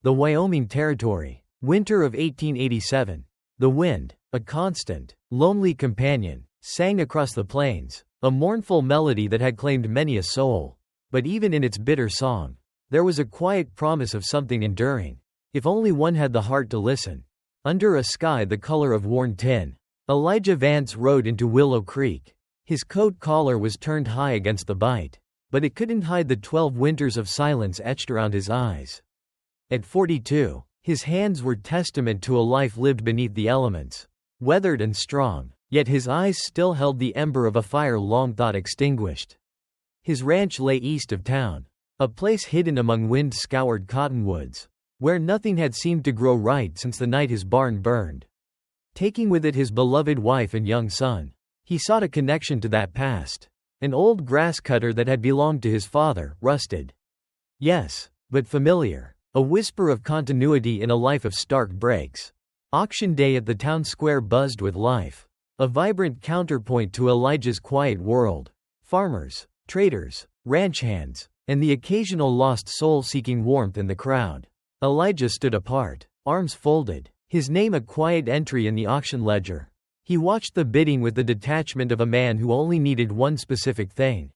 The Wyoming Territory. Winter of 1887. The wind, a constant, lonely companion, sang across the plains, a mournful melody that had claimed many a soul. But even in its bitter song, there was a quiet promise of something enduring, if only one had the heart to listen. Under a sky the color of worn tin, Elijah Vance rode into Willow Creek. His coat collar was turned high against the bite, but it couldn't hide the 12 winters of silence etched around his eyes. At 42, his hands were testament to a life lived beneath the elements, weathered and strong, yet his eyes still held the ember of a fire long thought extinguished. His ranch lay east of town, a place hidden among wind-scoured cottonwoods, where nothing had seemed to grow right since the night his barn burned. Taking with it his beloved wife and young son, he sought a connection to that past. An old grass cutter that had belonged to his father, rusted. Yes, but familiar. A whisper of continuity in a life of stark breaks. Auction day at the town square buzzed with life, a vibrant counterpoint to Elijah's quiet world. Farmers, traders, ranch hands, and the occasional lost soul seeking warmth in the crowd. Elijah stood apart, arms folded, his name a quiet entry in the auction ledger. He watched the bidding with the detachment of a man who only needed one specific thing.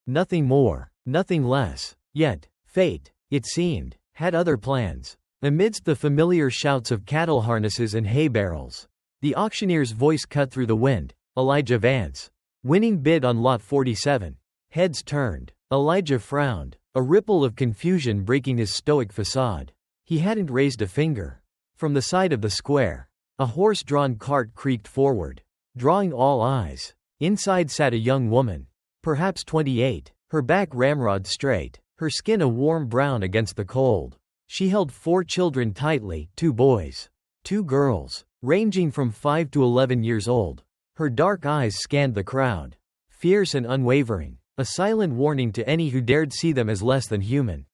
Nothing more, nothing less. Yet, fate, it seemed, had other plans. Amidst the familiar shouts of cattle harnesses and hay barrels, the auctioneer's voice cut through the wind. Elijah Vance. Winning bid on lot 47. Heads turned. Elijah frowned, a ripple of confusion breaking his stoic facade. He hadn't raised a finger. From the side of the square, a horse-drawn cart creaked forward, drawing all eyes. Inside sat a young woman, perhaps 28, her back ramrod straight, her skin a warm brown against the cold. She held 4 children tightly, 2 boys, 2 girls, ranging from 5 to 11 years old. Her dark eyes scanned the crowd, fierce and unwavering, a silent warning to any who dared see them as less than human.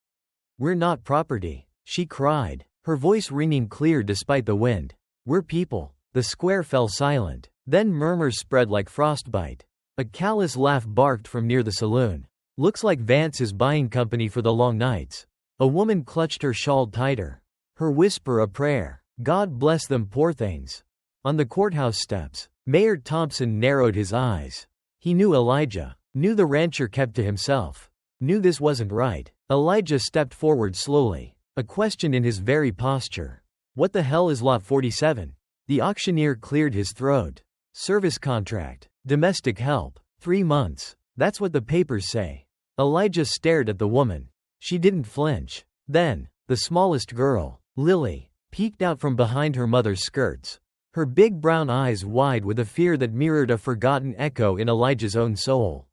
"We're not property," she cried, her voice ringing clear despite the wind. "We're people." The square fell silent, then murmurs spread like frostbite. A callous laugh barked from near the saloon. "Looks like Vance is buying company for the long nights." A woman clutched her shawl tighter, her whisper a prayer. "God bless them poor things." On the courthouse steps, Mayor Thompson narrowed his eyes. He knew Elijah, knew the rancher kept to himself, knew this wasn't right. Elijah stepped forward slowly, a question in his very posture. "What the hell is lot 47? The auctioneer cleared his throat. "Service contract. Domestic help. 3 months. That's what the papers say." Elijah stared at the woman. She didn't flinch. Then, the smallest girl, Lily, peeked out from behind her mother's skirts, her big brown eyes wide with a fear that mirrored a forgotten echo in Elijah's own soul.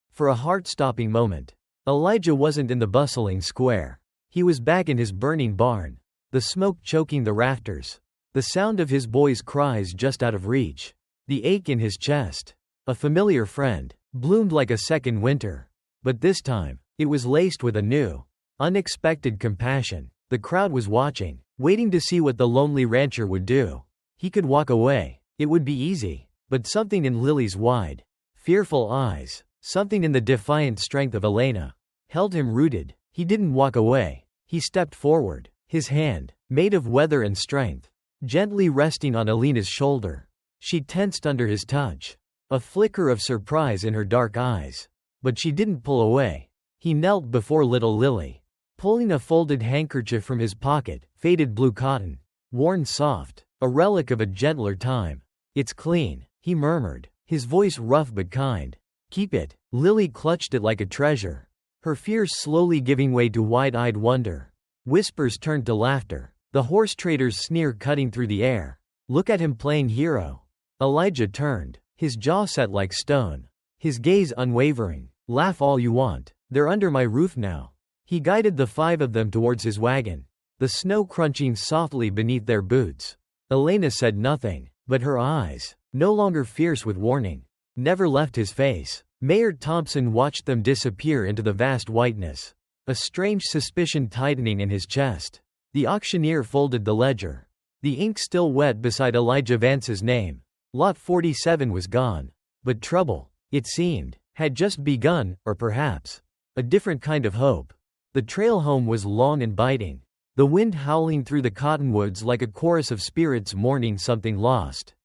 For a heart-stopping moment, Elijah wasn't in the bustling square. He was back in his burning barn, the smoke choking the rafters, the sound of his boys' cries just out of reach, the ache in his chest. A familiar friend, bloomed like a second winter. But this time, it was laced with a new, unexpected compassion. The crowd was watching, waiting to see what the lonely rancher would do. He could walk away. It would be easy. But something in Lily's wide, fearful eyes, something in the defiant strength of Elena, held him rooted. He didn't walk away. He stepped forward, his hand, made of weather and strength, gently resting on Elena's shoulder. She tensed under his touch, a flicker of surprise in her dark eyes. But she didn't pull away. He knelt before little Lily, pulling a folded handkerchief from his pocket, faded blue cotton, worn soft, a relic of a gentler time. "It's clean," he murmured, his voice rough but kind. "Keep it." Lily clutched it like a treasure, her fears slowly giving way to wide-eyed wonder. Whispers turned to laughter, the horse trader's sneer cutting through the air. "Look at him playing hero." Elijah turned, his jaw set like stone, his gaze unwavering. "Laugh all you want. They're under my roof now." He guided the 5 of them towards his wagon, the snow crunching softly beneath their boots. Elena said nothing, but her eyes, no longer fierce with warning, never left his face. Mayor Thompson watched them disappear into the vast whiteness, a strange suspicion tightening in his chest. The auctioneer folded the ledger, the ink still wet beside Elijah Vance's name. Lot 47 was gone. But trouble, it seemed, had just begun, or perhaps a different kind of hope. The trail home was long and biting. the wind howling through the cottonwoods like a chorus of spirits mourning something lost.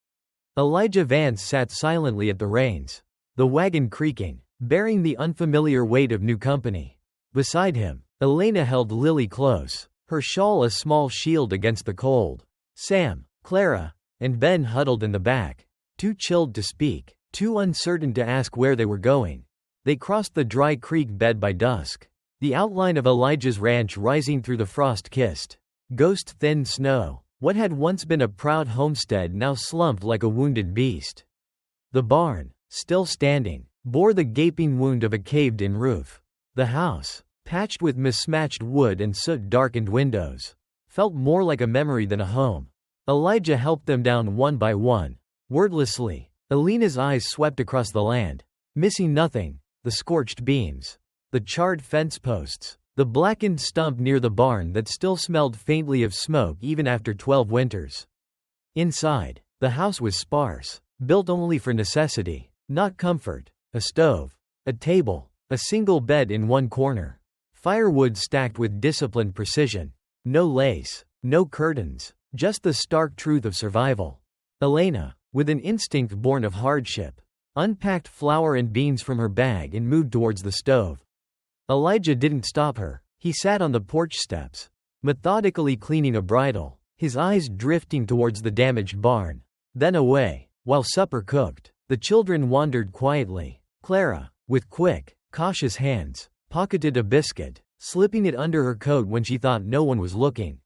Elijah Vance sat silently at the reins, the wagon creaking, bearing the unfamiliar weight of new company. Beside him, Elena held Lily close, her shawl a small shield against the cold. Sam, Clara, and Ben huddled in the back, too chilled to speak, too uncertain to ask where they were going. They crossed the dry creek bed by dusk, the outline of Elijah's ranch rising through the frost-kissed, ghost-thin snow. What had once been a proud homestead now slumped like a wounded beast. The barn, still standing, bore the gaping wound of a caved-in roof. The house, patched with mismatched wood and soot-darkened windows, felt more like a memory than a home. Elijah helped them down one by one, wordlessly. Elena's eyes swept across the land, missing nothing: the scorched beams, the charred fence posts, the blackened stump near the barn that still smelled faintly of smoke even after 12 winters. Inside, the house was sparse, built only for necessity, not comfort. A stove, a table, a single bed in one corner. Firewood stacked with disciplined precision. No lace, no curtains, just the stark truth of survival. Elena, with an instinct born of hardship, unpacked flour and beans from her bag and moved towards the stove. Elijah didn't stop her. He sat on the porch steps, methodically cleaning a bridle, his eyes drifting towards the damaged barn, then away. While supper cooked, the children wandered quietly. Clara, with quick, cautious hands, pocketed a biscuit, slipping it under her coat when she thought no one was looking.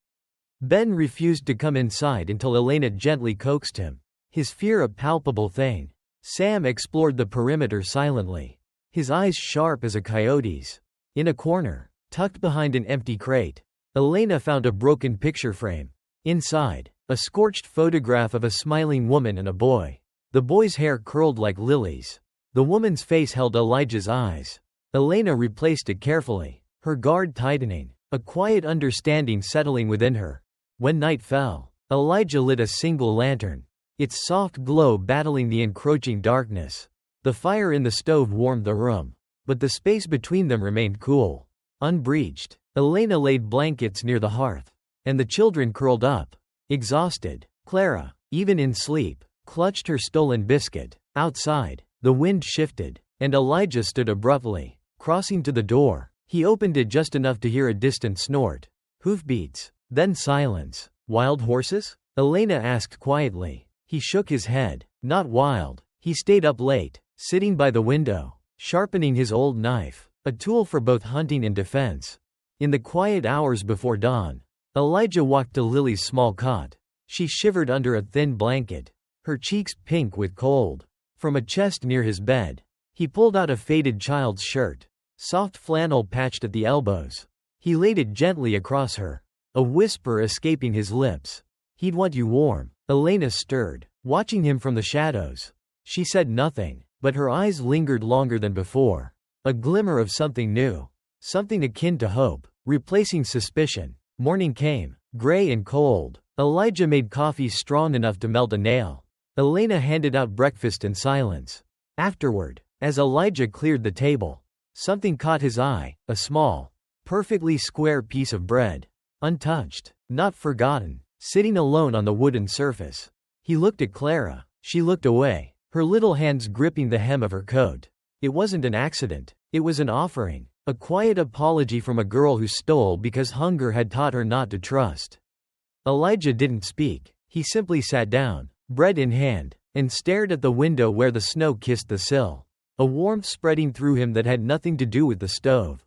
Ben refused to come inside until Elena gently coaxed him, his fear a palpable thing. Sam explored the perimeter silently, his eyes sharp as a coyote's. In a corner, tucked behind an empty crate, Elena found a broken picture frame. Inside, a scorched photograph of a smiling woman and a boy. The boy's hair curled like lilies. The woman's face held Elijah's eyes. Elena replaced it carefully, her guard tightening, a quiet understanding settling within her. When night fell, Elijah lit a single lantern, its soft glow battling the encroaching darkness. The fire in the stove warmed the room, but the space between them remained cool, unbreached. Elena laid blankets near the hearth, and the children curled up, exhausted. Clara, even in sleep, clutched her stolen biscuit. Outside, the wind shifted, and Elijah stood abruptly, crossing to the door. He opened it just enough to hear a distant snort, hoofbeats, then silence. Wild horses? Elena asked quietly. He shook his head. Not wild. He stayed up late, sitting by the window, sharpening his old knife, a tool for both hunting and defense. In the quiet hours before dawn, Elijah walked to Lily's small cot. She shivered under a thin blanket, her cheeks pink with cold. From a chest near his bed, he pulled out a faded child's shirt, soft flannel patched at the elbows. He laid it gently across her, a whisper escaping his lips. "He'd want you warm." Elena stirred, watching him from the shadows. She said nothing, but her eyes lingered longer than before. A glimmer of something new, something akin to hope, replacing suspicion. Morning came, gray and cold. Elijah made coffee strong enough to melt a nail. Elena handed out breakfast in silence. Afterward, as Elijah cleared the table, something caught his eye: a small, perfectly square piece of bread, untouched, not forgotten, sitting alone on the wooden surface. He looked at Clara. She looked away, her little hands gripping the hem of her coat. It wasn't an accident. It was an offering, a quiet apology from a girl who stole because hunger had taught her not to trust. Elijah didn't speak. He simply sat down, bread in hand, and stared at the window where the snow kissed the sill, a warmth spreading through him that had nothing to do with the stove.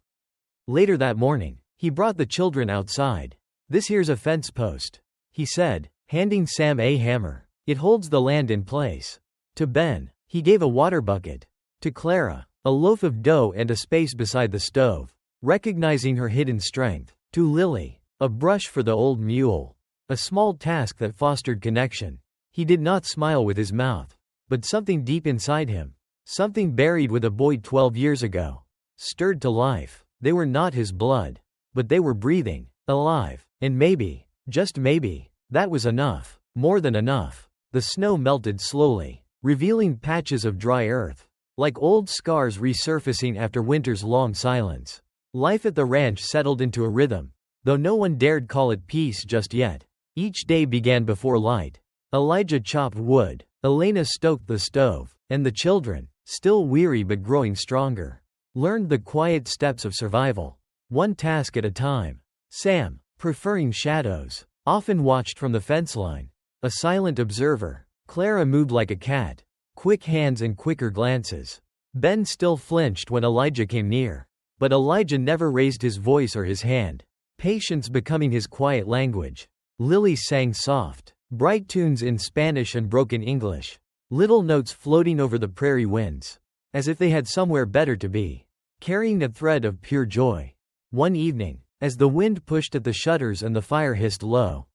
Later that morning, he brought the children outside. "This here's a fence post," he said, handing Sam a hammer. "It holds the land in place." To Ben, he gave a water bucket. To Clara, a loaf of dough and a space beside the stove, recognizing her hidden strength. To Lily, a brush for the old mule, a small task that fostered connection. He did not smile with his mouth, but something deep inside him, something buried with a boy 12 years ago, stirred to life. They were not his blood, but they were breathing, alive, and maybe, just maybe, that was enough, more than enough. The snow melted slowly, revealing patches of dry earth, like old scars resurfacing after winter's long silence. Life at the ranch settled into a rhythm. though no one dared call it peace just yet. Each day began before light. Elijah chopped wood, Elena stoked the stove, and the children, still weary but growing stronger, learned the quiet steps of survival, one task at a time. Sam, preferring shadows, often watched from the fence line, a silent observer. Clara moved like a cat, quick hands and quicker glances. Ben still flinched when Elijah came near, but Elijah never raised his voice or his hand, patience becoming his quiet language. Lily sang soft, bright tunes in Spanish and broken English, little notes floating over the prairie winds, as if they had somewhere better to be, carrying a thread of pure joy. One evening, as the wind pushed at the shutters and the fire hissed low,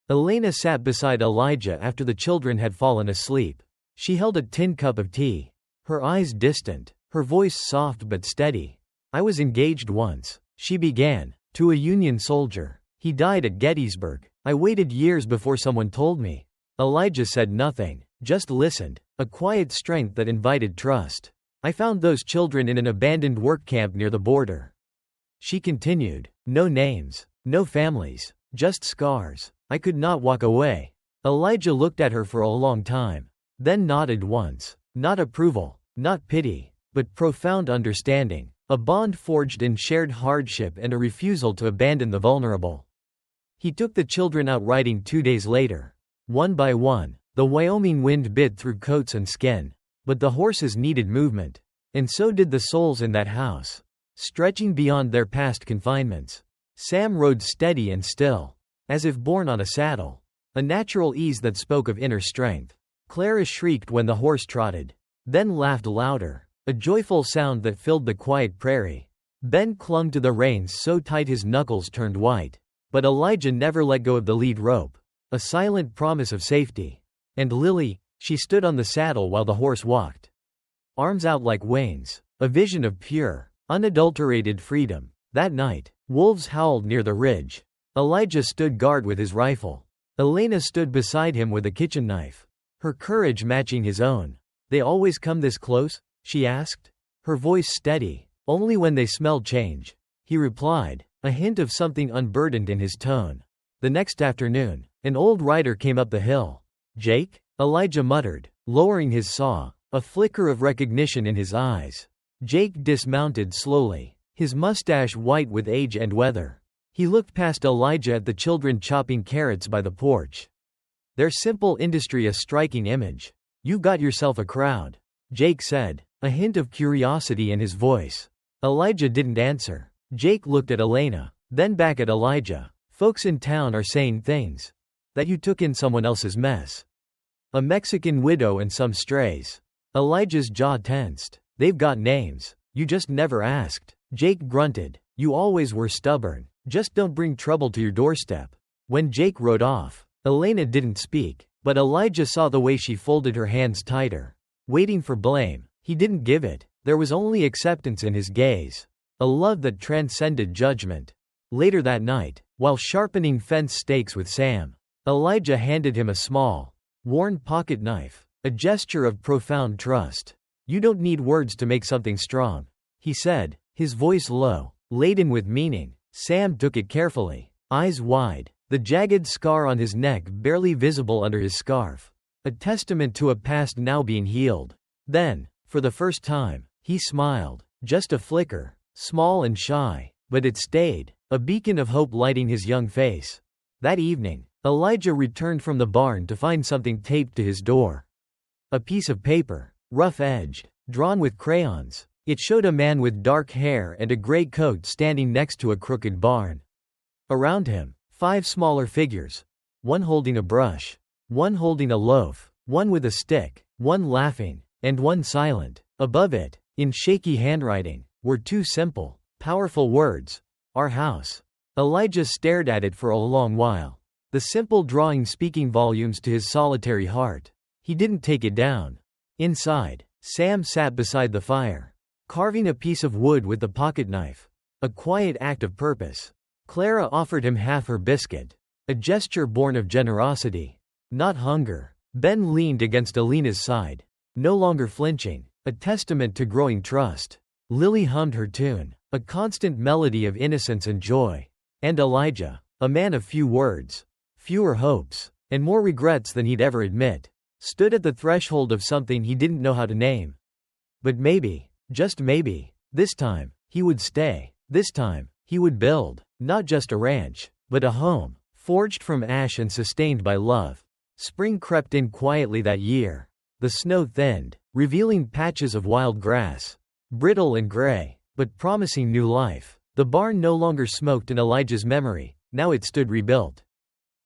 Elena sat beside Elijah after the children had fallen asleep. She held a tin cup of tea, her eyes distant, her voice soft but steady. "I was engaged once," she began, "to a Union soldier. He died at Gettysburg. I waited years before someone told me." Elijah said nothing, just listened, a quiet strength that invited trust. "I found those children in an abandoned work camp near the border." She continued, "No names, no families, just scars. I could not walk away." Elijah looked at her for a long time, then nodded once. Not approval, not pity, but profound understanding, a bond forged in shared hardship and a refusal to abandon the vulnerable. He took the children out riding 2 days later. One by one, the Wyoming wind bit through coats and skin, but the horses needed movement, and so did the souls in that house, stretching beyond their past confinements. Sam rode steady and still, as if born on a saddle, a natural ease that spoke of inner strength. Clara shrieked when the horse trotted, then laughed louder, a joyful sound that filled the quiet prairie. Ben clung to the reins so tight his knuckles turned white, but Elijah never let go of the lead rope, a silent promise of safety. And Lily, she stood on the saddle while the horse walked, arms out like wings, a vision of pure, unadulterated freedom. That night, wolves howled near the ridge. Elijah stood guard with his rifle. Elena stood beside him with a kitchen knife, her courage matching his own. "They always come this close?" she asked, her voice steady. "Only when they smell change," he replied, a hint of something unburdened in his tone. The next afternoon, an old rider came up the hill. "Jake?" Elijah muttered, lowering his saw, a flicker of recognition in his eyes. Jake dismounted slowly, his mustache white with age and weather. He looked past Elijah at the children chopping carrots by the porch. Their simple industry a striking image. "You got yourself a crowd," Jake said, a hint of curiosity in his voice. Elijah didn't answer. Jake looked at Elena, then back at Elijah. "Folks in town are saying things. That you took in someone else's mess. A Mexican widow and some strays." Elijah's jaw tensed. "They've got names. You just never asked." Jake grunted. "You always were stubborn. Just don't bring trouble to your doorstep." When Jake rode off, Elena didn't speak, but Elijah saw the way she folded her hands tighter, waiting for blame. He didn't give it. There was only acceptance in his gaze, a love that transcended judgment. Later that night, while sharpening fence stakes with Sam, Elijah handed him a small, worn pocket knife, a gesture of profound trust. "You don't need words to make something strong," he said, his voice low, laden with meaning. Sam took it carefully, eyes wide, the jagged scar on his neck barely visible under his scarf, a testament to a past now being healed. Then, for the first time, he smiled, just a flicker, small and shy, but it stayed, a beacon of hope lighting his young face. That evening, Elijah returned from the barn to find something taped to his door. A piece of paper, rough-edged, drawn with crayons. It showed a man with dark hair and a gray coat standing next to a crooked barn. Around him, 5 smaller figures, one holding a brush, one holding a loaf, one with a stick, one laughing, and one silent. Above it, in shaky handwriting, were 2 simple, powerful words: "Our house." Elijah stared at it for a long while, the simple drawing speaking volumes to his solitary heart. He didn't take it down. Inside, Sam sat beside the fire, carving a piece of wood with the pocket knife, a quiet act of purpose. Clara offered him half her biscuit, a gesture born of generosity, not hunger. Ben leaned against Elena's side, no longer flinching, a testament to growing trust. Lily hummed her tune, a constant melody of innocence and joy. And Elijah, a man of few words, fewer hopes, and more regrets than he'd ever admit, stood at the threshold of something he didn't know how to name. But maybe, just maybe, this time, he would stay. This time, he would build, not just a ranch, but a home, forged from ash and sustained by love. Spring crept in quietly that year. The snow thinned, revealing patches of wild grass, brittle and gray, but promising new life. The barn no longer smoked in Elijah's memory, now it stood rebuilt.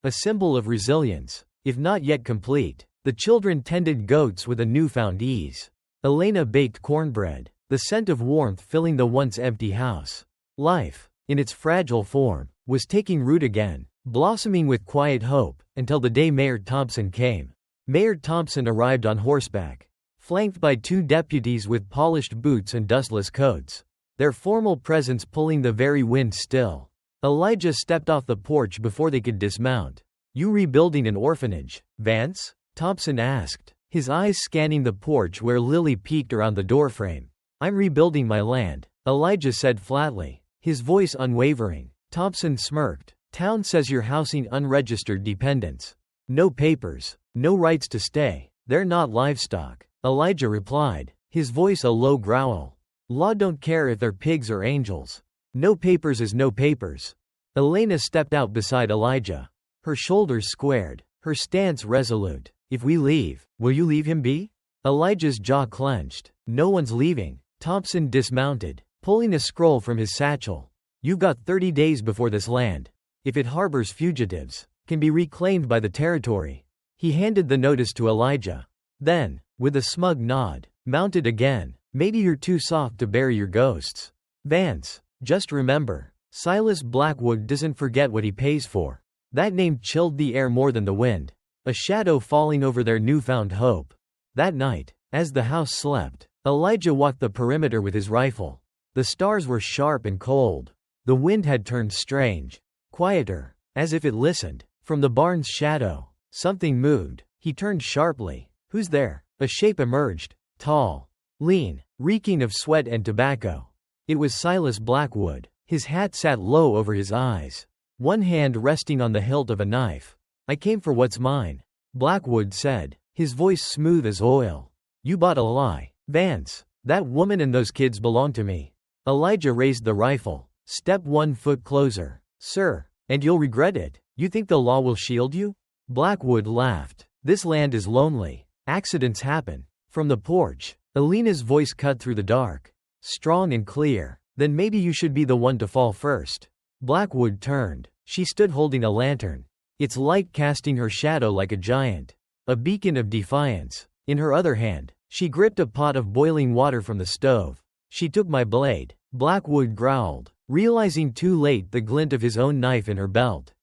A symbol of resilience, if not yet complete. The children tended goats with a newfound ease. Elena baked cornbread, the scent of warmth filling the once empty house. Life, in its fragile form, was taking root again, blossoming with quiet hope, until the day Mayor Thompson came. Mayor Thompson arrived on horseback, flanked by 2 deputies with polished boots and dustless coats, their formal presence pulling the very wind still. Elijah stepped off the porch before they could dismount. "You rebuilding an orphanage, Vance?" Thompson asked, his eyes scanning the porch where Lily peeked around the doorframe. "I'm rebuilding my land," Elijah said flatly, his voice unwavering. Thompson smirked. "Town says you're housing unregistered dependents. No papers, no rights to stay. They're not livestock," Elijah replied, his voice a low growl. "Law don't care if they're pigs or angels. No papers is no papers." Elena stepped out beside Elijah, her shoulders squared, her stance resolute. "If we leave, will you leave him be?" Elijah's jaw clenched. "No one's leaving." Thompson dismounted, pulling a scroll from his satchel. "You've got 30 days before this land, if it harbors fugitives, can be reclaimed by the territory." He handed the notice to Elijah. Then, with a smug nod, mounted again. "Maybe you're too soft to bury your ghosts, Vance. Just remember, Silas Blackwood doesn't forget what he pays for." That name chilled the air more than the wind, a shadow falling over their newfound hope. That night, as the house slept, Elijah walked the perimeter with his rifle. The stars were sharp and cold. The wind had turned strange, quieter, as if it listened. From the barn's shadow, something moved. He turned sharply. "Who's there?" A shape emerged, tall, lean, reeking of sweat and tobacco. It was Silas Blackwood. His hat sat low over his eyes, one hand resting on the hilt of a knife. "I came for what's mine," Blackwood said, his voice smooth as oil. "You bought a lie, Vance. That woman and those kids belong to me." Elijah raised the rifle, stepped 1 foot closer. "Sir, and you'll regret it. You think the law will shield you?" Blackwood laughed. "This land is lonely. Accidents happen." From the porch, Elena's voice cut through the dark, strong and clear. "Then maybe you should be the one to fall first." Blackwood turned. She stood holding a lantern, its light casting her shadow like a giant, a beacon of defiance. In her other hand, she gripped a pot of boiling water from the stove. "She took my blade," Blackwood growled, realizing too late the glint of his own knife in her belt.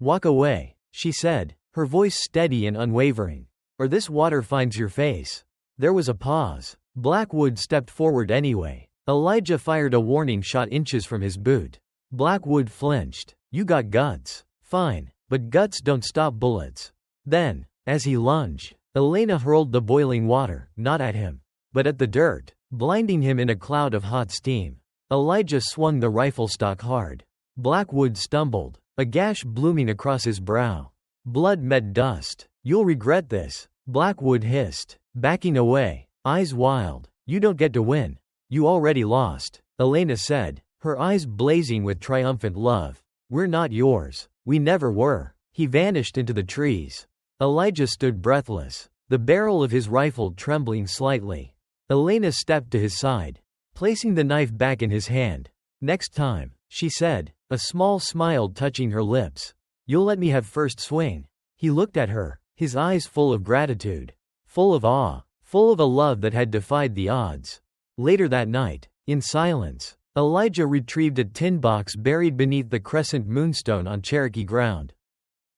"Walk away," she said, her voice steady and unwavering, "or this water finds your face." There was a pause. Blackwood stepped forward anyway. Elijah fired a warning shot inches from his boot. Blackwood flinched. "You got guts. Fine, but guts don't stop bullets." Then, as he lunged, Elena hurled the boiling water, not at him, but at the dirt, blinding him in a cloud of hot steam. Elijah swung the rifle stock hard. Blackwood stumbled, a gash blooming across his brow. Blood met dust. "You'll regret this," Blackwood hissed, backing away, eyes wild. "You don't get to win. You already lost," Elena said, her eyes blazing with triumphant love. "We're not yours. We never were." He vanished into the trees. Elijah stood breathless, the barrel of his rifle trembling slightly. Elena stepped to his side, placing the knife back in his hand. "Next time," she said, a small smile touching her lips. "You'll let me have first swing." He looked at her, his eyes full of gratitude, full of awe, full of a love that had defied the odds. Later that night, in silence, Elijah retrieved a tin box buried beneath the crescent moonstone on Cherokee ground.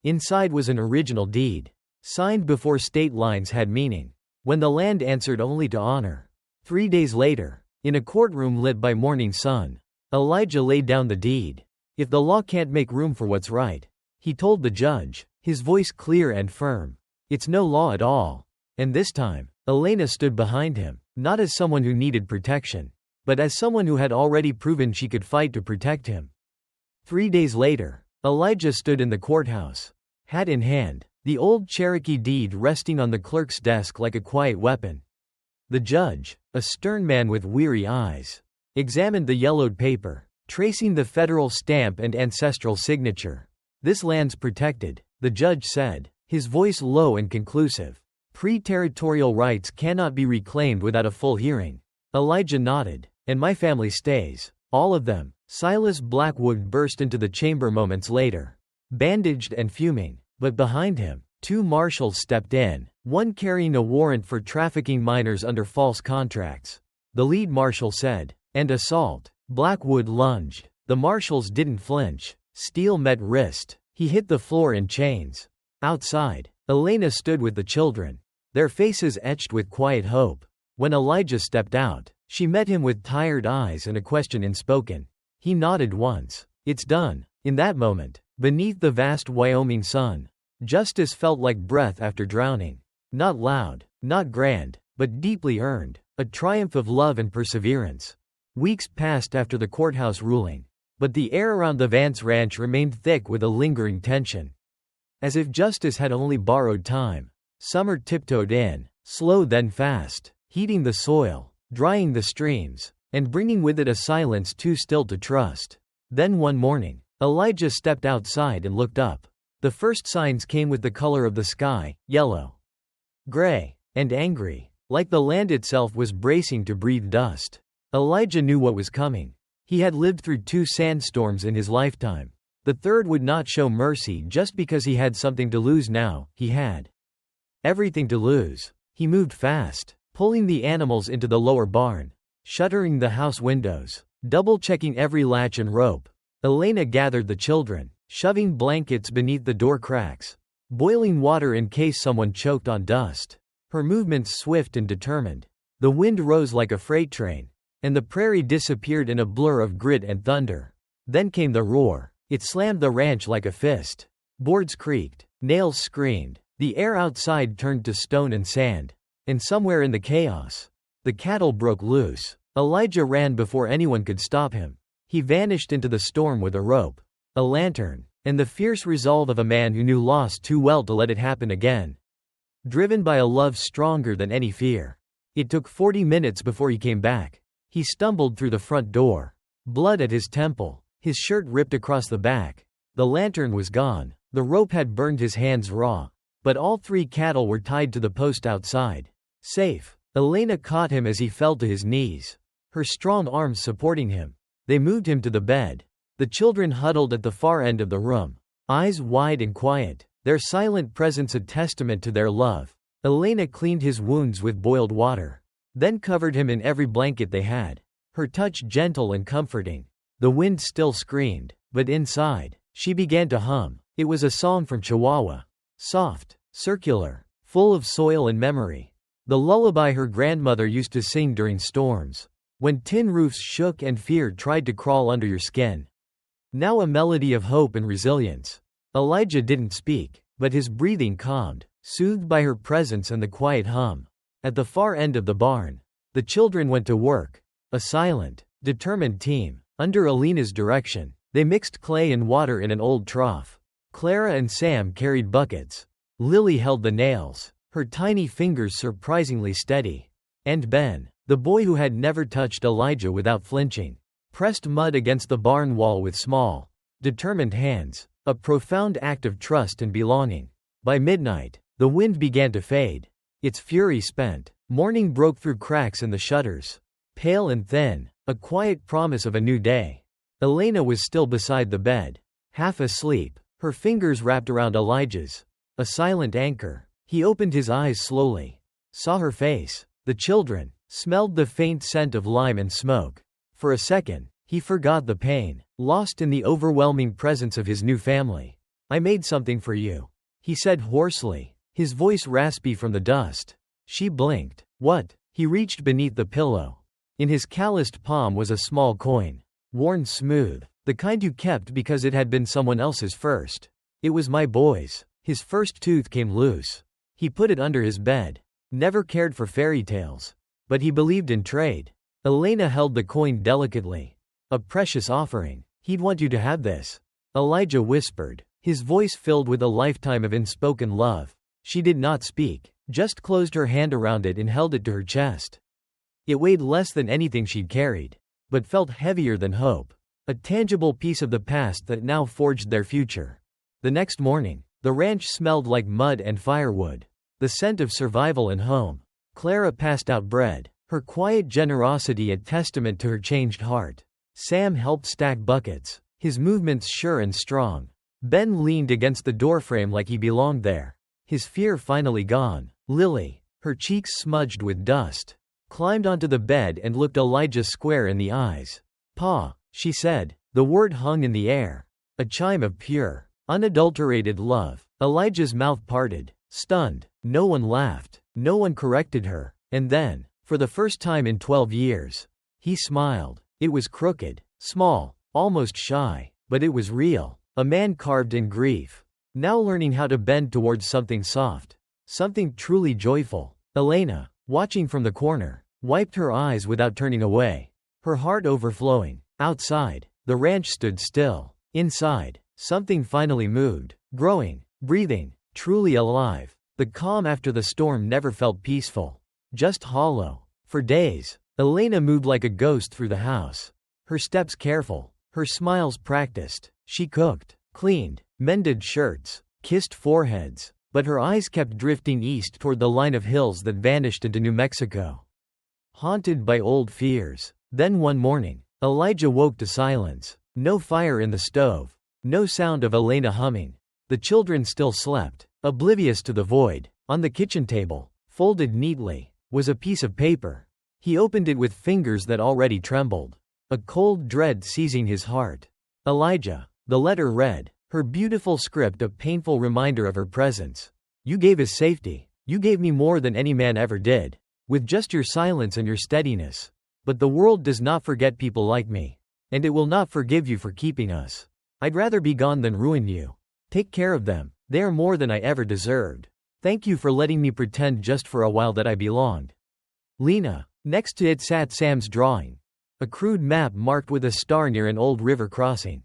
Inside was an original deed, signed before state lines had meaning, when the land answered only to honor. 3 days later, in a courtroom lit by morning sun, Elijah laid down the deed. "If the law can't make room for what's right," he told the judge, his voice clear and firm, "it's no law at all." And this time, Elena stood behind him, not as someone who needed protection, but as someone who had already proven she could fight to protect him. 3 days later, Elijah stood in the courthouse, hat in hand, the old Cherokee deed resting on the clerk's desk like a quiet weapon. The judge, a stern man with weary eyes, examined the yellowed paper, tracing the federal stamp and ancestral signature. "This land's protected," the judge said, his voice low and conclusive. "Pre-territorial rights cannot be reclaimed without a full hearing." Elijah nodded. "And my family stays. All of them." Silas Blackwood burst into the chamber moments later, bandaged and fuming. But behind him, 2 marshals stepped in, one carrying a warrant for trafficking minors under false contracts. The lead marshal said, "And assault." Blackwood lunged. The marshals didn't flinch. Steel met wrist. He hit the floor in chains. Outside, Elena stood with the children, their faces etched with quiet hope. When Elijah stepped out, she met him with tired eyes and a question unspoken. He nodded once. "It's done." In that moment, beneath the vast Wyoming sun, justice felt like breath after drowning. Not loud, not grand, but deeply earned, a triumph of love and perseverance. Weeks passed after the courthouse ruling, but the air around the Vance Ranch remained thick with a lingering tension. As if justice had only borrowed time, summer tiptoed in, slow then fast, heating the soil, drying the streams, and bringing with it a silence too still to trust. Then one morning, Elijah stepped outside and looked up. The first signs came with the color of the sky, yellow, gray, and angry, like the land itself was bracing to breathe dust. Elijah knew what was coming. He had lived through 2 sandstorms in his lifetime. The third would not show mercy just because he had something to lose now. He had everything to lose. He moved fast, pulling the animals into the lower barn, shuttering the house windows, double-checking every latch and rope. Elena gathered the children, shoving blankets beneath the door cracks, boiling water in case someone choked on dust. Her movements swift and determined. The wind rose like a freight train, and the prairie disappeared in a blur of grit and thunder. Then came the roar. It slammed the ranch like a fist. Boards creaked, nails screamed, the air outside turned to stone and sand. And somewhere in the chaos, the cattle broke loose. Elijah ran before anyone could stop him. He vanished into the storm with a rope, a lantern, and the fierce resolve of a man who knew loss too well to let it happen again. Driven by a love stronger than any fear. It took 40 minutes before he came back. He stumbled through the front door, blood at his temple, his shirt ripped across the back. The lantern was gone. The rope had burned his hands raw. But all 3 cattle were tied to the post outside. Safe. Elena caught him as he fell to his knees, her strong arms supporting him. They moved him to the bed. The children huddled at the far end of the room, eyes wide and quiet, their silent presence a testament to their love. Elena cleaned his wounds with boiled water, then covered him in every blanket they had, her touch gentle and comforting. The wind still screamed, but inside, she began to hum. It was a song from Chihuahua. Soft, circular, full of soil and memory. The lullaby her grandmother used to sing during storms, when tin roofs shook and fear tried to crawl under your skin. Now a melody of hope and resilience. Elijah didn't speak, but his breathing calmed, soothed by her presence and the quiet hum. At the far end of the barn, the children went to work, a silent, determined team. Under Elena's direction, they mixed clay and water in an old trough. Clara and Sam carried buckets. Lily held the nails, her tiny fingers surprisingly steady. And Ben, the boy who had never touched Elijah without flinching, pressed mud against the barn wall with small, determined hands, a profound act of trust and belonging. By midnight, the wind began to fade, its fury spent. Morning broke through cracks in the shutters, pale and thin, a quiet promise of a new day. Elena was still beside the bed, half asleep, her fingers wrapped around Elijah's, a silent anchor. He opened his eyes slowly, saw her face, the children, smelled the faint scent of lime and smoke. For a second, he forgot the pain, lost in the overwhelming presence of his new family. "I made something for you," he said hoarsely, his voice raspy from the dust. She blinked. "What?" He reached beneath the pillow. In his calloused palm was a small coin, worn smooth, the kind you kept because it had been someone else's first. "It was my boy's. His first tooth came loose." He put it under his bed. Never cared for fairy tales, but he believed in trade. Elena held the coin delicately. A precious offering. He'd want you to have this. Elijah whispered, his voice filled with a lifetime of unspoken love. She did not speak, just closed her hand around it and held it to her chest. It weighed less than anything she'd carried, but felt heavier than hope. A tangible piece of the past that now forged their future. The next morning, the ranch smelled like mud and firewood. The scent of survival and home. Clara passed out bread, her quiet generosity a testament to her changed heart. Sam helped stack buckets, his movements sure and strong. Ben leaned against the doorframe like he belonged there. His fear finally gone. Lily, her cheeks smudged with dust, climbed onto the bed and looked Elijah square in the eyes. "Pa," she said. The word hung in the air. A chime of pure, unadulterated love. Elijah's mouth parted, stunned. No one laughed. No one corrected her. And then, for the first time in 12 years, he smiled. It was crooked, small, almost shy, but it was real. A man carved in grief, now learning how to bend towards something soft, something truly joyful. Elena, watching from the corner, wiped her eyes without turning away, her heart overflowing. Outside, the ranch stood still. Inside, something finally moved, growing, breathing, truly alive. The calm after the storm never felt peaceful, just hollow. For days, Elena moved like a ghost through the house, her steps careful, her smiles practiced. She cooked, cleaned, mended shirts, kissed foreheads, but her eyes kept drifting east toward the line of hills that vanished into New Mexico. Haunted by old fears. Then one morning, Elijah woke to silence. No fire in the stove, no sound of Elena humming. The children still slept, oblivious to the void. On the kitchen table, folded neatly, was a piece of paper. He opened it with fingers that already trembled, a cold dread seizing his heart. Elijah, the letter read, her beautiful script a painful reminder of her presence. "You gave us safety. You gave me more than any man ever did, with just your silence and your steadiness. But the world does not forget people like me, and it will not forgive you for keeping us. I'd rather be gone than ruin you. Take care of them. They are more than I ever deserved. Thank you for letting me pretend just for a while that I belonged." Lena. Next to it sat Sam's drawing, a crude map marked with a star near an old river crossing.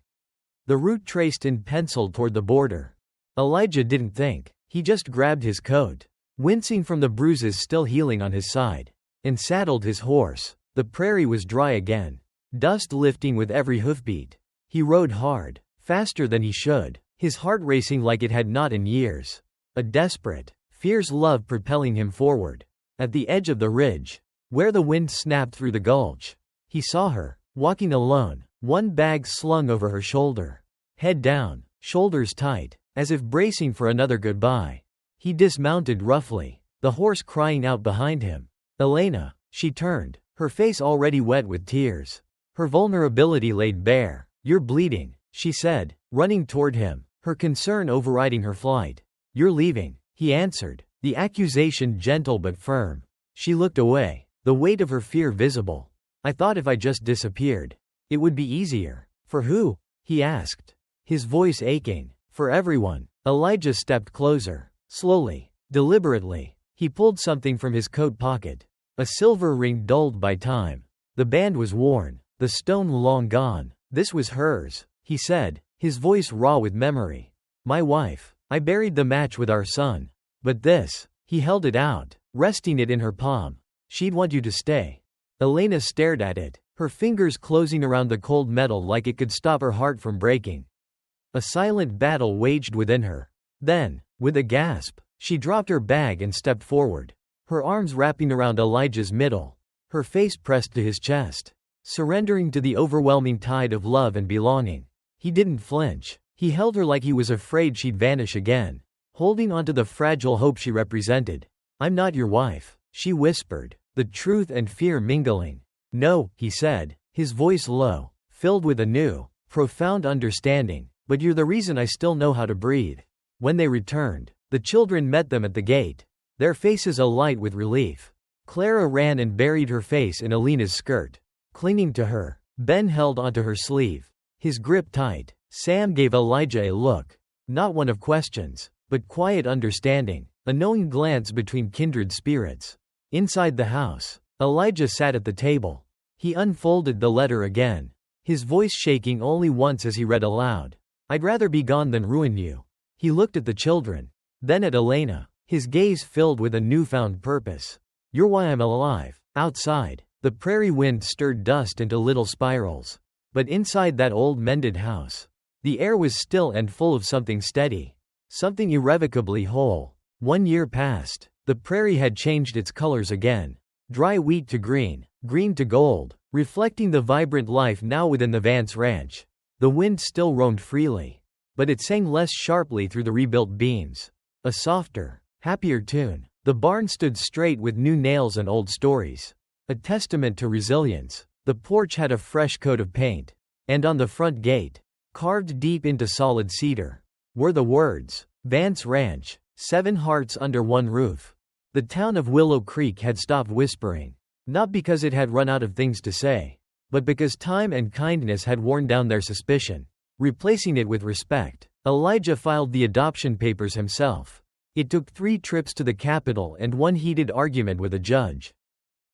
The route traced in pencil toward the border. Elijah didn't think. He just grabbed his coat, wincing from the bruises still healing on his side, and saddled his horse. The prairie was dry again, dust lifting with every hoofbeat. He rode hard, faster than he should, his heart racing like it had not in years. A desperate, fierce love propelling him forward. At the edge of the ridge, where the wind snapped through the gulch, he saw her, walking alone, one bag slung over her shoulder. Head down, shoulders tight, as if bracing for another goodbye. He dismounted roughly, the horse crying out behind him. "Elena," she turned, her face already wet with tears. Her vulnerability laid bare. "You're bleeding," she said, running toward him, her concern overriding her flight. "You're leaving," he answered, the accusation gentle but firm. She looked away, the weight of her fear visible. "I thought if I just disappeared, it would be easier." "For who?" he asked, his voice aching. "For everyone." Elijah stepped closer. Slowly, deliberately, he pulled something from his coat pocket. A silver ring dulled by time. The band was worn, the stone long gone. "This was hers," he said, his voice raw with memory. "My wife. I buried the match with our son. But this," he held it out, resting it in her palm. "She'd want you to stay." Elena stared at it, her fingers closing around the cold metal like it could stop her heart from breaking. A silent battle waged within her. Then, with a gasp, she dropped her bag and stepped forward, her arms wrapping around Elijah's middle, her face pressed to his chest, surrendering to the overwhelming tide of love and belonging. He didn't flinch. He held her like he was afraid she'd vanish again, holding onto the fragile hope she represented. "I'm not your wife," she whispered, the truth and fear mingling. "No," he said, his voice low, filled with a new, profound understanding, "but you're the reason I still know how to breathe." When they returned, the children met them at the gate, their faces alight with relief. Clara ran and buried her face in Elena's skirt, clinging to her. Ben held onto her sleeve, his grip tight. Sam gave Elijah a look, not one of questions, but quiet understanding, a knowing glance between kindred spirits. Inside the house, Elijah sat at the table. He unfolded the letter again. his voice shaking only once as he read aloud. I'd rather be gone than ruin you. He looked at the children, then at Elena, his gaze filled with a newfound purpose. You're why I'm alive. Outside, the prairie wind stirred dust into little spirals. But inside that old mended house, the air was still and full of something steady, something irrevocably whole. 1 year passed. The prairie had changed its colors again. Dry wheat to green, green to gold, reflecting the vibrant life now within the Vance ranch. The wind still roamed freely, but it sang less sharply through the rebuilt beams. A softer, happier tune. The barn stood straight with new nails and old stories, a testament to resilience. The porch had a fresh coat of paint, and on the front gate, carved deep into solid cedar, were the words, Vance Ranch, 7 hearts under one roof. The town of Willow Creek had stopped whispering, not because it had run out of things to say, but because time and kindness had worn down their suspicion, replacing it with respect. Elijah filed the adoption papers himself. It took 3 trips to the capital and 1 heated argument with a judge.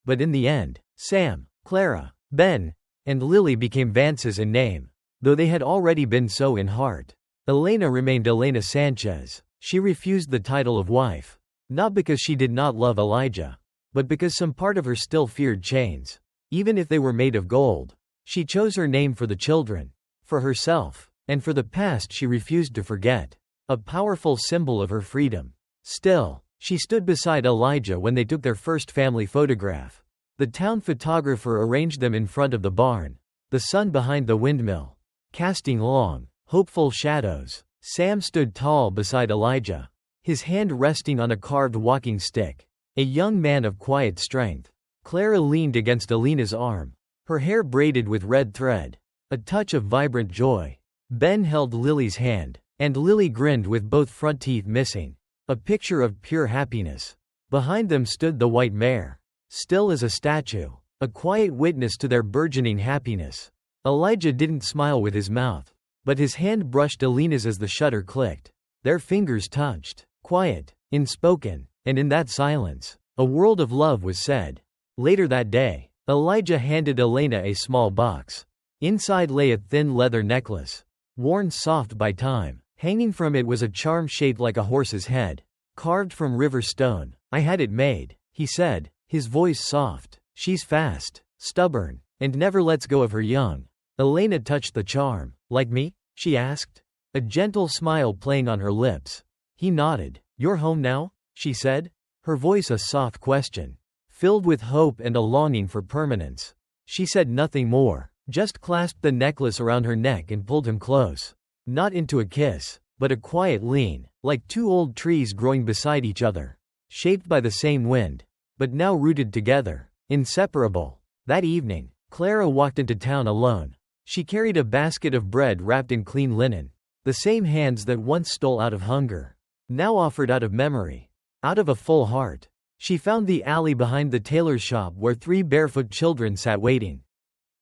But in the end, Sam, Clara, Ben, and Lily became Vances in name, though they had already been so in heart. Elena remained Elena Sanchez. She refused the title of wife, not because she did not love Elijah, but because some part of her still feared chains, even if they were made of gold. She chose her name for the children, for herself, and for the past she refused to forget, a powerful symbol of her freedom. Still, she stood beside Elijah when they took their first family photograph. The town photographer arranged them in front of the barn, the sun behind the windmill, casting long, hopeful shadows. Sam stood tall beside Elijah, his hand resting on a carved walking stick, a young man of quiet strength. Clara leaned against Elena's arm, her hair braided with red thread, a touch of vibrant joy. Ben held Lily's hand, and Lily grinned with both front teeth missing, a picture of pure happiness. Behind them stood the white mare, still as a statue, a quiet witness to their burgeoning happiness. Elijah didn't smile with his mouth, but his hand brushed Elena's as the shutter clicked. Their fingers touched, quiet, unspoken, and in that silence, a world of love was said. Later that day, Elijah handed Elena a small box. Inside lay a thin leather necklace, worn soft by time. Hanging from it was a charm shaped like a horse's head, carved from river stone. I had it made, he said, his voice soft. She's fast, stubborn, and never lets go of her young. Elena touched the charm. Like me? She asked, a gentle smile playing on her lips. He nodded. You're home now? She said, her voice a soft question, filled with hope and a longing for permanence. She said nothing more, just clasped the necklace around her neck and pulled him close. Not into a kiss, but a quiet lean, like 2 old trees growing beside each other, shaped by the same wind, but now rooted together, inseparable. That evening, Clara walked into town alone. She carried a basket of bread wrapped in clean linen, the same hands that once stole out of hunger, now offered out of memory, out of a full heart. She found the alley behind the tailor's shop where 3 barefoot children sat waiting.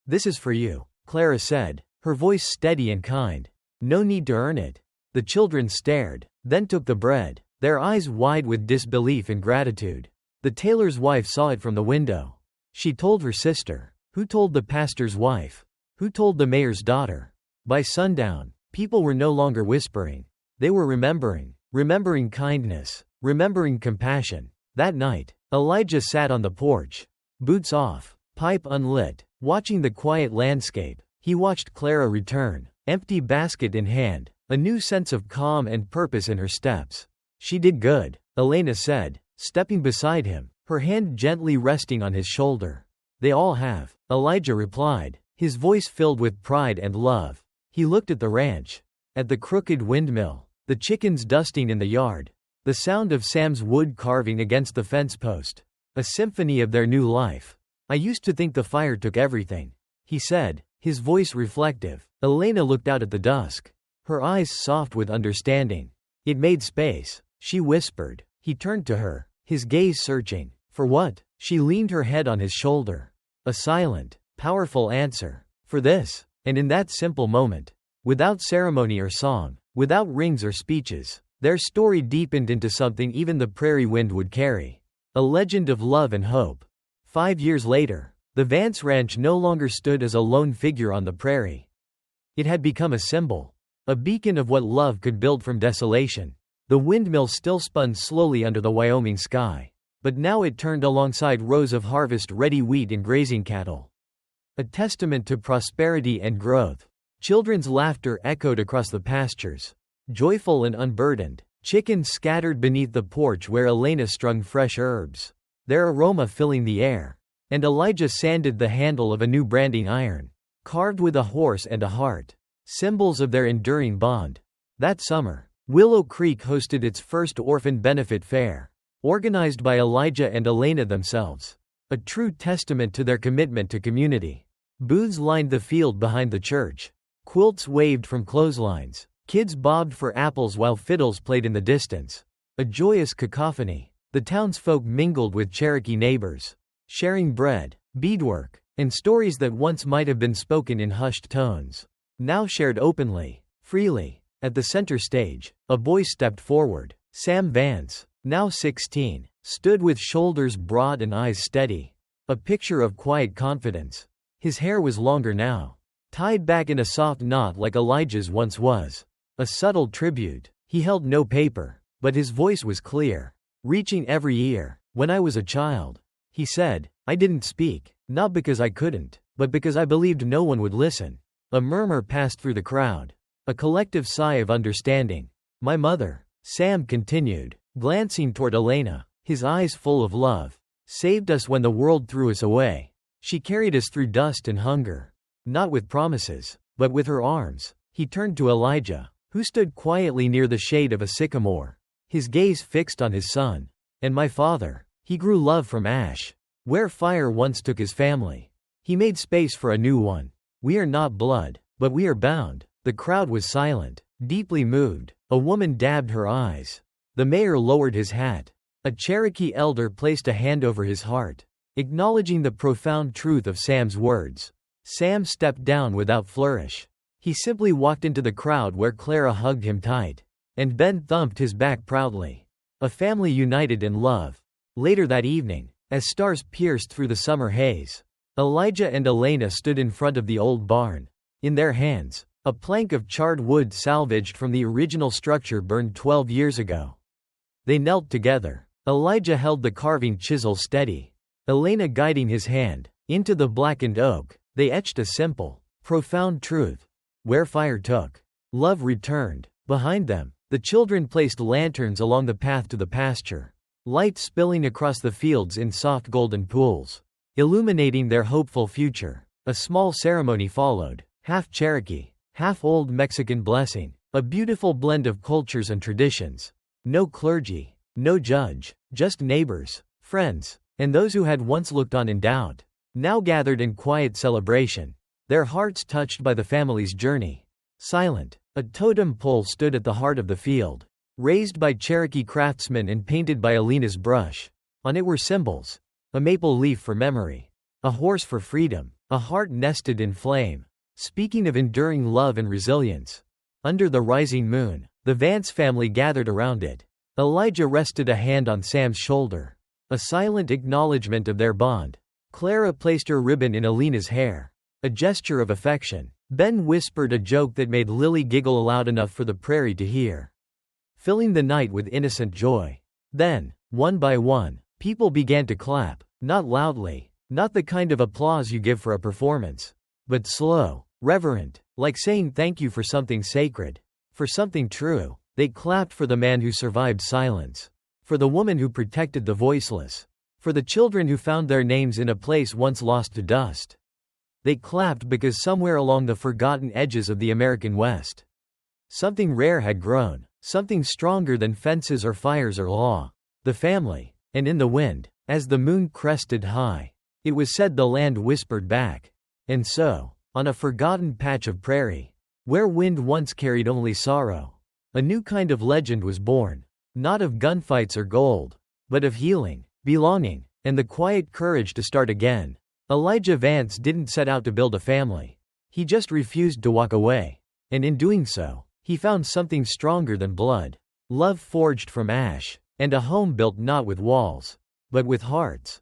This is for you, Clara said, her voice steady and kind. No need to earn it. The children stared, then took the bread, their eyes wide with disbelief and gratitude. The tailor's wife saw it from the window. She told her sister, who told the pastor's wife, who told the mayor's daughter. By sundown, people were no longer whispering. They were remembering kindness, remembering compassion. That night, Elijah sat on the porch, boots off, pipe unlit, watching the quiet landscape. He watched Clara return, empty basket in hand, a new sense of calm and purpose in her steps. She did good, Elena said, stepping beside him, her hand gently resting on his shoulder. They all have, Elijah replied, his voice filled with pride and love. He looked at the ranch, at the crooked windmill, the chickens dusting in the yard, the sound of Sam's wood carving against the fence post, a symphony of their new life. I used to think the fire took everything, he said, his voice reflective. Elena looked out at the dusk, her eyes soft with understanding. It made space, she whispered. He turned to her, his gaze searching. For what? She leaned her head on his shoulder. A silent, powerful answer. For this. And in that simple moment, without ceremony or song, without rings or speeches, their story deepened into something even the prairie wind would carry. A legend of love and hope. 5 years later, The Vance Ranch no longer stood as a lone figure on the prairie. It had become a symbol, a beacon of what love could build from desolation. The windmill still spun slowly under the Wyoming sky, but now it turned alongside rows of harvest-ready wheat and grazing cattle. A testament to prosperity and growth. Children's laughter echoed across the pastures, joyful and unburdened. Chickens scattered beneath the porch where Elena strung fresh herbs, their aroma filling the air. And Elijah sanded the handle of a new branding iron, carved with a horse and a heart, symbols of their enduring bond. That summer, Willow Creek hosted its first orphan benefit fair, organized by Elijah and Elena themselves, a true testament to their commitment to community. Booths lined the field behind the church, quilts waved from clotheslines, kids bobbed for apples while fiddles played in the distance. A joyous cacophony. The townsfolk mingled with Cherokee neighbors, sharing bread, beadwork, and stories that once might have been spoken in hushed tones, now shared openly, freely. At the center stage, a boy stepped forward. Sam Vance, now 16, stood with shoulders broad and eyes steady, a picture of quiet confidence. His hair was longer now, tied back in a soft knot like Elijah's once was, a subtle tribute. He held no paper, but his voice was clear, reaching every ear. When I was a child, he said, I didn't speak, not because I couldn't, but because I believed no one would listen. A murmur passed through the crowd, a collective sigh of understanding. My mother, Sam continued, glancing toward Elena, his eyes full of love, saved us when the world threw us away. She carried us through dust and hunger, not with promises, but with her arms. He turned to Elijah, who stood quietly near the shade of a sycamore, his gaze fixed on his son. And my father, he grew love from ash, where fire once took his family. He made space for a new one. We are not blood, but we are bound. The crowd was silent, deeply moved. A woman dabbed her eyes. The mayor lowered his hat. A Cherokee elder placed a hand over his heart, acknowledging the profound truth of Sam's words. Sam stepped down without flourish. He simply walked into the crowd where Clara hugged him tight, and Ben thumped his back proudly. A family united in love. Later that evening, as stars pierced through the summer haze, Elijah and Elena stood in front of the old barn. In their hands, a plank of charred wood salvaged from the original structure burned 12 years ago. They knelt together. Elijah held the carving chisel steady, Elena guiding his hand. Into the blackened oak, they etched a simple, profound truth. Where fire took, love returned. Behind them, the children placed lanterns along the path to the pasture, light spilling across the fields in soft golden pools, illuminating their hopeful future. A small ceremony followed, half Cherokee, half old Mexican blessing, a beautiful blend of cultures and traditions. No clergy, no judge, just neighbors, friends, and those who had once looked on in doubt, now gathered in quiet celebration, their hearts touched by the family's journey. Silent, a totem pole stood at the heart of the field, raised by Cherokee craftsmen and painted by Elena's brush. On it were symbols: a maple leaf for memory, a horse for freedom, a heart nested in flame, speaking of enduring love and resilience. Under the rising moon, the Vance family gathered around it. Elijah rested a hand on Sam's shoulder, a silent acknowledgement of their bond. Clara placed her ribbon in Elena's hair, a gesture of affection. Ben whispered a joke that made Lily giggle loud enough for the prairie to hear, filling the night with innocent joy. Then, one by one, people began to clap, not loudly, not the kind of applause you give for a performance, but slow, reverent, like saying thank you for something sacred, for something true. They clapped for the man who survived silence, for the woman who protected the voiceless, for the children who found their names in a place once lost to dust. They clapped because somewhere along the forgotten edges of the American West, something rare had grown, something stronger than fences or fires or law. The family. And in the wind, as the moon crested high, it was said the land whispered back. And so, on a forgotten patch of prairie, where wind once carried only sorrow, a new kind of legend was born, not of gunfights or gold, but of healing, belonging, and the quiet courage to start again. Elijah Vance didn't set out to build a family. He just refused to walk away. And in doing so, he found something stronger than blood. Love forged from ash. And a home built not with walls, but with hearts.